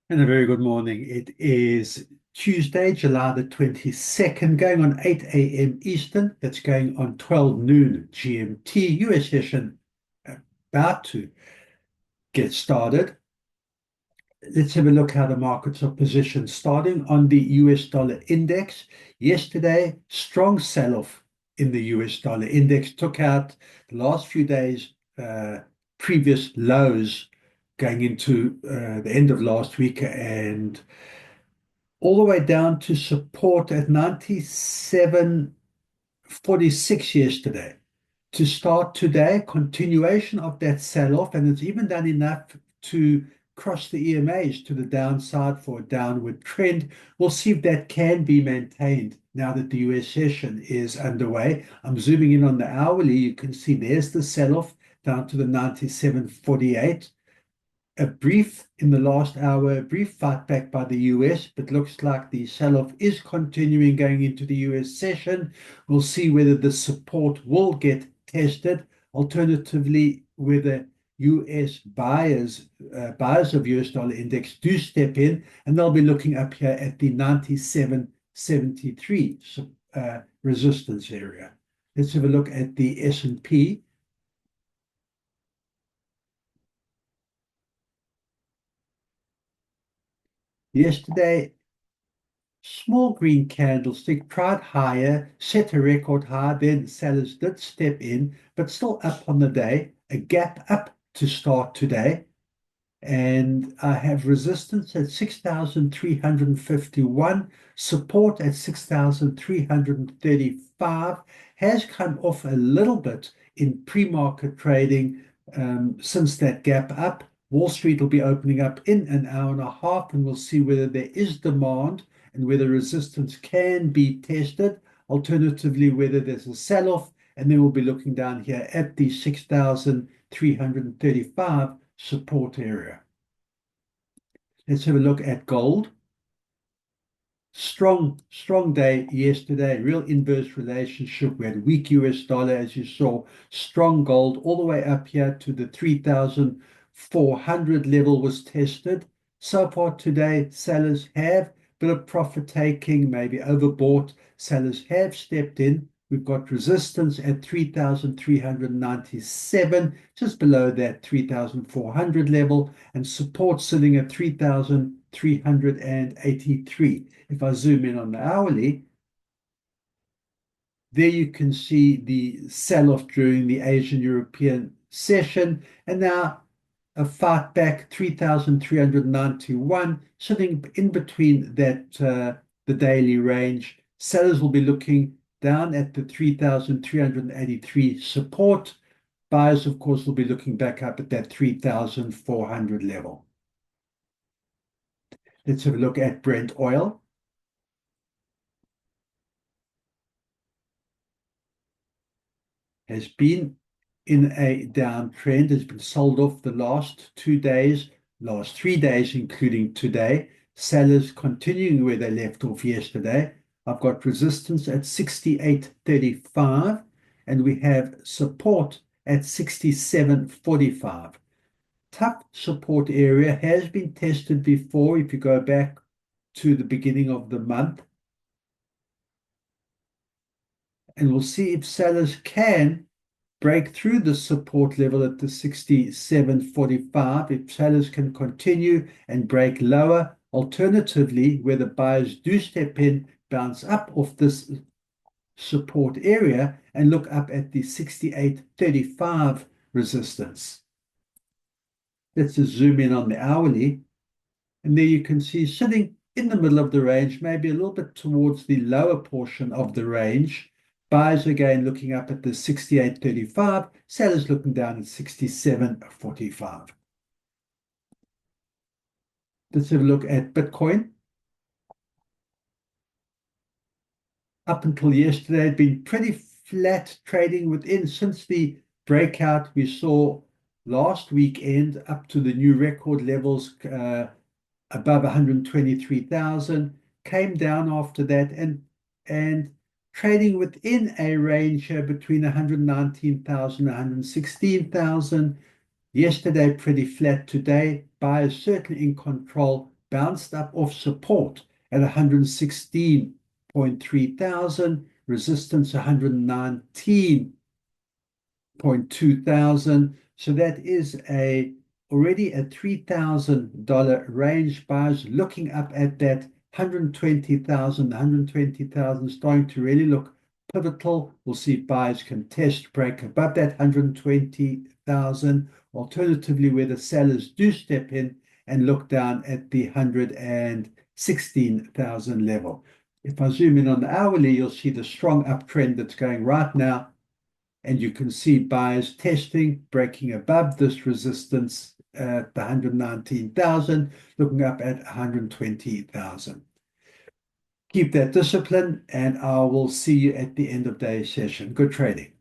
And a very good morning. It is Tuesday, July the 22nd, going on 8 a.m. Eastern. That's going on 12 noon GMT. US session about to get started. Let's have a look how the markets are positioned. Starting on the US dollar index. Yesterday, strong sell-off in the US dollar index. Took out the last few days previous lows going into the end of last week and all the way down to support at 97.46 yesterday. To start today, continuation of that sell-off, and it's even done enough to cross the EMAs to the downside for a downward trend. We'll see if that can be maintained now that the US session is underway. I'm zooming in on the hourly. You can see there's the sell-off down to the 97.48. A brief in the last hour, a brief fight back by the US, but looks like the sell-off is continuing going into the US session. We'll see whether the support will get tested. Alternatively, whether US buyers of US dollar index do step in, and they'll be looking up here at the 97.73 resistance area. Let's have a look at the S&P. Yesterday, small green candlestick, tried higher, set a record high, then sellers did step in, but still up on the day, a gap up to start today. And I have resistance at 6,351, support at 6,335, has come off a little bit in pre-market trading since that gap up. Wall Street will be opening up in an hour and a half, and we'll see whether there is demand and whether resistance can be tested. Alternatively, whether there's a sell-off, and then we'll be looking down here at the 6,335 support area. Let's have a look at gold. Strong day yesterday, real inverse relationship. We had weak US dollar, as you saw, strong gold all the way up here to the 3,400 level was tested. So far today, sellers have a bit of profit taking, maybe overbought. Sellers have stepped in. We've got resistance at 3,397, just below that 3,400 level, and support sitting at 3,383. If I zoom in on the hourly, there you can see the sell-off during the Asian European session, and now a fight back 3,391, sitting in between that the daily range. Sellers will be looking down at the 3,383 support. Buyers, of course, will be looking back up at that 3,400 level. Let's have a look at Brent oil. Has been in a downtrend, has been sold off the last 2 days, last 3 days, including today. Sellers continuing where they left off yesterday. I've got resistance at 68.35, and we have support at 67.45. Tough support area has been tested before if you go back to the beginning of the month. And we'll see if sellers can break through the support level at the 67.45, if sellers can continue and break lower. Alternatively, where the buyers do step in, bounce up off this support area and look up at the 68.35 resistance. Let's just zoom in on the hourly, and there you can see sitting in the middle of the range, maybe a little bit towards the lower portion of the range. Buyers again looking up at the 68.35, sellers looking down at 67.45. Let's have a look at Bitcoin. Up until yesterday, it had been pretty flat trading within since the breakout we saw last weekend up to the new record levels above 123,000, came down after that and trading within a range between 119,000 and 116,000. Yesterday, pretty flat. Today, buyers certainly in control, bounced up off support at 116.3 thousand, resistance 119.2 thousand. So that is already a $3,000 range. Buyers looking up at that 120,000, starting to really look pivotal. We'll see if buyers can test break above that 120,000. Alternatively, where the sellers do step in and look down at the 116,000 level. If I zoom in on the hourly, you'll see the strong uptrend that's going right now. And you can see buyers testing, breaking above this resistance at the 119,000, looking up at 120,000. Keep that discipline, and I will see you at the end of day session. Good trading.